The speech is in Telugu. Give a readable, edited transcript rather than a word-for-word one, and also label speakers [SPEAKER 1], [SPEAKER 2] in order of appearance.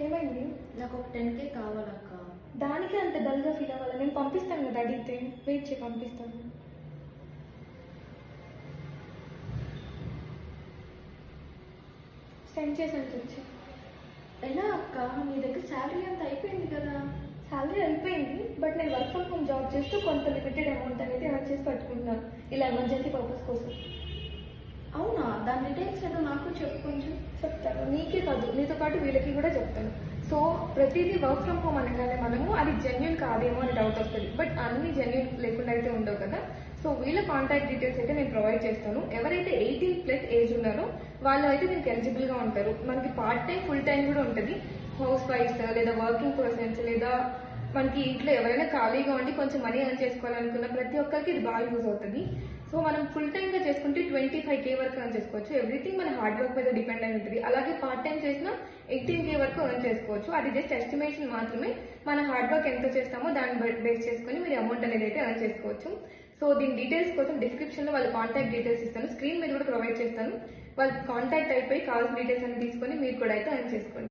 [SPEAKER 1] ఏమైంది?
[SPEAKER 2] నాకు ఒక 10K కావాలక్క.
[SPEAKER 1] దానికి అంత డల్గా ఫీల్ అవ్వాలి. నేను పంపిస్తాను కదా అడిగితే. వెయిట్ చేయి, పంపిస్తాను. సెండ్ చేసాను చూసి.
[SPEAKER 2] ఎలా అక్క? నీ దగ్గర శాలరీ అంత అయిపోయింది కదా.
[SPEAKER 1] శాలరీ అయిపోయింది, బట్ నేను వర్క్ ఫ్రమ్ హోమ్ జాబ్ చేస్తూ కొంత లిమిటెడ్ అమౌంట్ అనేది ఎర్న్ చేసి పెట్టుకుంటున్నాను ఇలా ఎమర్జెన్సీ పర్పస్ కోసం.
[SPEAKER 2] అవునా? దాని డీటెయిల్స్ ఏదో నాకు చెప్పు కొంచెం.
[SPEAKER 1] చెప్తాను, నీకే కాదు నీతో పాటు వీళ్ళకి కూడా చెప్తాను. సో ప్రతిదీ వర్క్ ఫ్రమ్ హోమ్ అనగానే మనము అది జెన్యున్ కాదేమో అని డౌట్ వస్తుంది, బట్ అన్ని జెన్యున్ లేకుండా అయితే ఉండవు కదా. సో వీళ్ళ కాంటాక్ట్ డీటెయిల్స్ అయితే నేను ప్రొవైడ్ చేస్తాను. ఎవరైతే 18+ ఏజ్ ఉన్నారో వాళ్ళు అయితే దీనికి ఎలిజిబుల్గా ఉంటారు. మనకి పార్ట్ టైం ఫుల్ టైం కూడా ఉంటుంది. హౌస్ వైఫ్స్ లేదా వర్కింగ్ పర్సన్స్ లేదా మనకి ఇంట్లో ఎవరైనా ఖాళీగా ఉండి కొంచెం మనీ ఎర్న్ చేసుకోవాలనుకున్న ప్రతి ఒక్కరికి ఇది బాగా యూజ్ అవుతుంది. సో మనం ఫుల్ టైమ్గా చేసుకుంటే 25K వరకు ఎర్న్ చేసుకోవచ్చు. ఎవ్రీథింగ్ మన హార్డ్ వర్క్ మీద డిపెండ్ అయి ఉంటుంది. అలాగే పార్ట్ టైం చేసినా 18K వరకు ఎర్న్ చేసుకోవచ్చు. అది జస్ట్ ఎస్టిమేషన్ మాత్రమే. మన హార్డ్ వర్క్ ఎంత చేస్తామో దాన్ని బేస్ చేసుకుని మీరు అమౌంట్ అనేది అయితే ఎర్న్ చేసుకోవచ్చు. సో దీని డీటెయిల్స్ కోసం డిస్క్రిప్షన్లో వాళ్ళ కాంటాక్ట్ డీటెయిల్స్ ఇస్తాను, స్క్రీన్ మీద కూడా ప్రొవైడ్ చేస్తాను. వాళ్ళకి కాంటాక్ట్ అయిపోయి కావాల్సిన డీటెయిల్స్ అన్ని తీసుకొని మీరు కూడా అయితే ఎర్న్ చేసుకోండి.